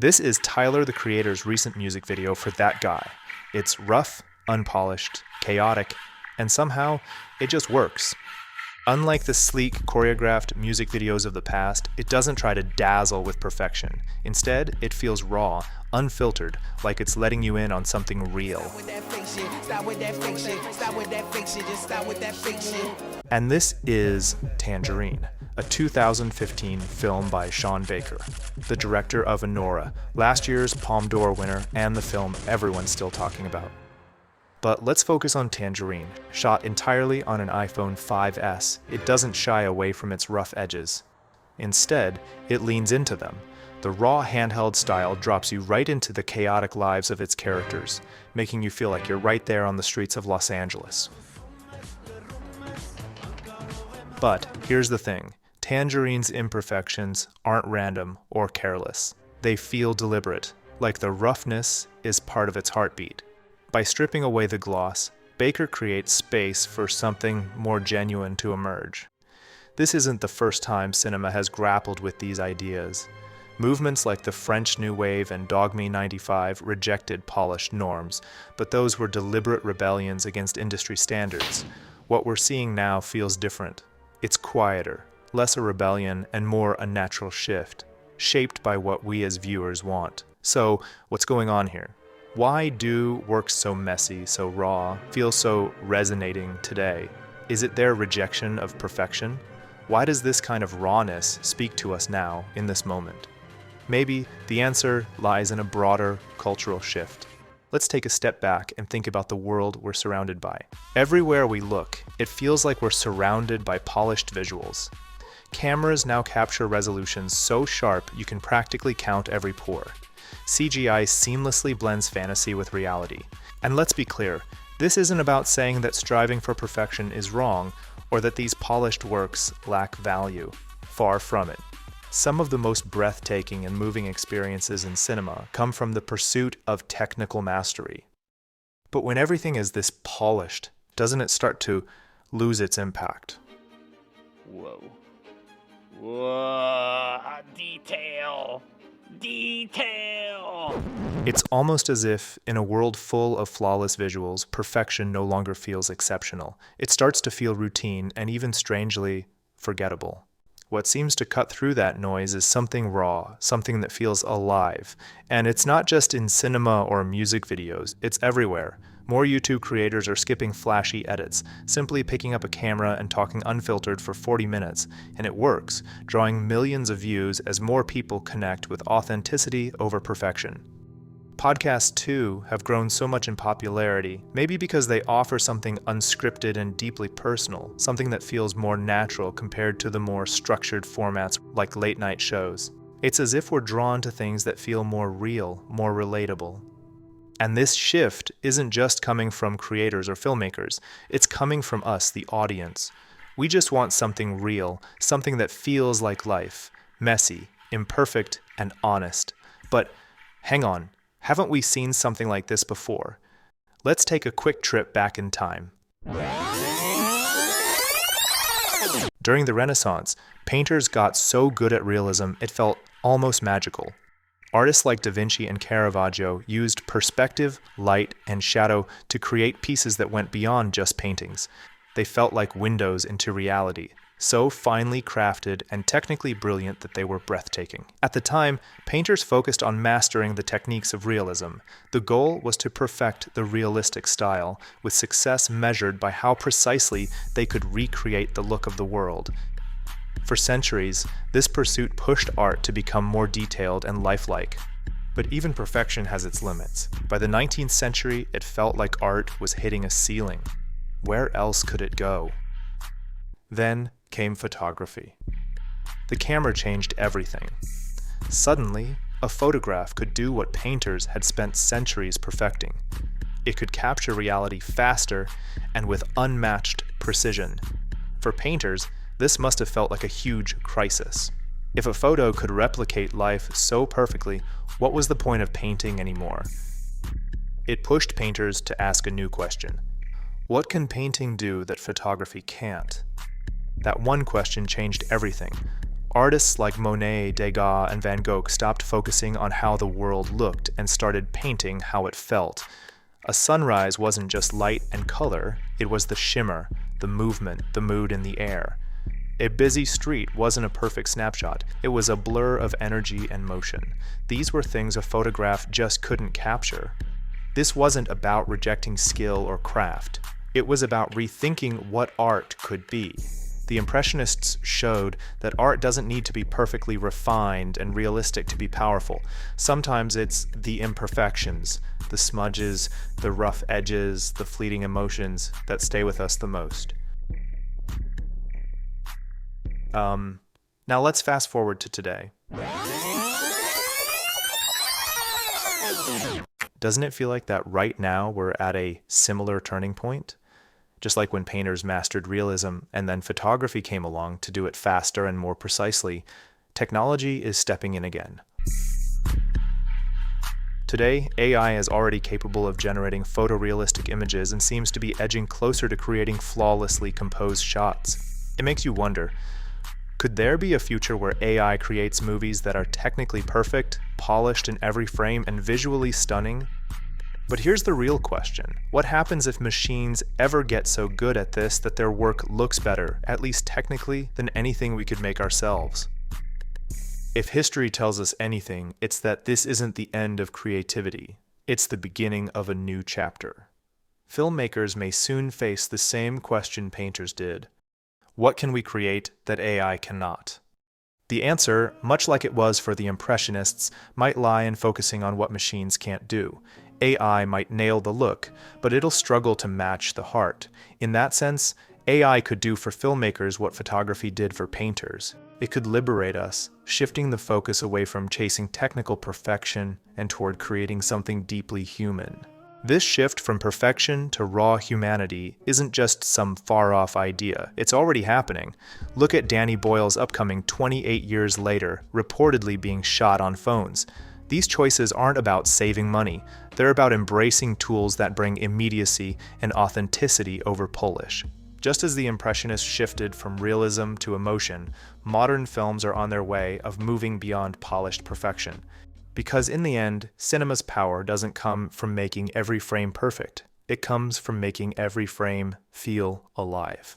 This is Tyler, the Creator's recent music video for That Guy. It's rough, unpolished, chaotic, and somehow it just works. Unlike the sleek, choreographed music videos of the past, it doesn't try to dazzle with perfection. Instead, it feels raw, unfiltered, like it's letting you in on something real. And this is Tangerine, a 2015 film by Sean Baker, the director of Anora, last year's Palme d'Or winner and the film everyone's still talking about. But let's focus on Tangerine. Shot entirely on an iPhone 5S, it doesn't shy away from its rough edges. Instead, it leans into them. The raw handheld style drops you right into the chaotic lives of its characters, making you feel like you're right there on the streets of Los Angeles. But here's the thing, Tangerine's imperfections aren't random or careless. They feel deliberate, like the roughness is part of its heartbeat. By stripping away the gloss, Baker creates space for something more genuine to emerge. This isn't the first time cinema has grappled with these ideas. Movements like the French New Wave and Dog Me 95 rejected polished norms, but those were deliberate rebellions against industry standards. What we're seeing now feels different. It's quieter, less a rebellion and more a natural shift, shaped by what we as viewers want. So, what's going on here? Why do works so messy, so raw, feel so resonating today? Is it their rejection of perfection? Why does this kind of rawness speak to us now, in this moment? Maybe the answer lies in a broader cultural shift. Let's take a step back and think about the world we're surrounded by. Everywhere we look, it feels like we're surrounded by polished visuals. Cameras now capture resolutions so sharp you can practically count every pore. CGI seamlessly blends fantasy with reality. And let's be clear, this isn't about saying that striving for perfection is wrong or that these polished works lack value. Far from it. Some of the most breathtaking and moving experiences in cinema come from the pursuit of technical mastery. But when everything is this polished, doesn't it start to lose its impact? Whoa. Whoa, detail! Detail! It's almost as if, in a world full of flawless visuals, perfection no longer feels exceptional. It starts to feel routine and even strangely forgettable. What seems to cut through that noise is something raw, something that feels alive. And it's not just in cinema or music videos, it's everywhere. More YouTube creators are skipping flashy edits, simply picking up a camera and talking unfiltered for 40 minutes, and it works, drawing millions of views as more people connect with authenticity over perfection. Podcasts, too, have grown so much in popularity, maybe because they offer something unscripted and deeply personal, something that feels more natural compared to the more structured formats like late-night shows. It's as if we're drawn to things that feel more real, more relatable. And this shift isn't just coming from creators or filmmakers, it's coming from us, the audience. We just want something real, something that feels like life, messy, imperfect, and honest. But hang on, haven't we seen something like this before? Let's take a quick trip back in time. During the Renaissance, painters got so good at realism it felt almost magical. Artists like Da Vinci and Caravaggio used perspective, light, and shadow to create pieces that went beyond just paintings. They felt like windows into reality, so finely crafted and technically brilliant that they were breathtaking. At the time, painters focused on mastering the techniques of realism. The goal was to perfect the realistic style, with success measured by how precisely they could recreate the look of the world. For centuries, this pursuit pushed art to become more detailed and lifelike. But even perfection has its limits. By the 19th century, it felt like art was hitting a ceiling. Where else could it go? Then came photography. The camera changed everything. Suddenly, a photograph could do what painters had spent centuries perfecting. It could capture reality faster and with unmatched precision. For painters, this must have felt like a huge crisis. If a photo could replicate life so perfectly, what was the point of painting anymore? It pushed painters to ask a new question. What can painting do that photography can't? That one question changed everything. Artists like Monet, Degas, and Van Gogh stopped focusing on how the world looked and started painting how it felt. A sunrise wasn't just light and color, it was the shimmer, the movement, the mood in the air. A busy street wasn't a perfect snapshot, it was a blur of energy and motion. These were things a photograph just couldn't capture. This wasn't about rejecting skill or craft. It was about rethinking what art could be. The Impressionists showed that art doesn't need to be perfectly refined and realistic to be powerful. Sometimes it's the imperfections, the smudges, the rough edges, the fleeting emotions that stay with us the most. Now let's fast forward to today. Doesn't it feel like that right now we're at a similar turning point? Just like when painters mastered realism and then photography came along to do it faster and more precisely, technology is stepping in again. Today, AI is already capable of generating photorealistic images and seems to be edging closer to creating flawlessly composed shots. It makes you wonder, could there be a future where AI creates movies that are technically perfect, polished in every frame, and visually stunning? But here's the real question. What happens if machines ever get so good at this that their work looks better, at least technically, than anything we could make ourselves? If history tells us anything, it's that this isn't the end of creativity. It's the beginning of a new chapter. Filmmakers may soon face the same question painters did. What can we create that AI cannot? The answer, much like it was for the Impressionists, might lie in focusing on what machines can't do. AI might nail the look, but it'll struggle to match the heart. In that sense, AI could do for filmmakers what photography did for painters. It could liberate us, shifting the focus away from chasing technical perfection and toward creating something deeply human. This shift from perfection to raw humanity isn't just some far-off idea, it's already happening. Look at Danny Boyle's upcoming 28 Years Later, reportedly being shot on phones. These choices aren't about saving money, they're about embracing tools that bring immediacy and authenticity over polish. Just as the Impressionists shifted from realism to emotion, modern films are on their way of moving beyond polished perfection. Because in the end, cinema's power doesn't come from making every frame perfect. It comes from making every frame feel alive.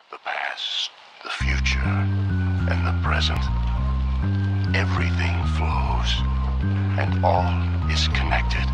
The past, the future, and the present. Everything flows, and all is connected.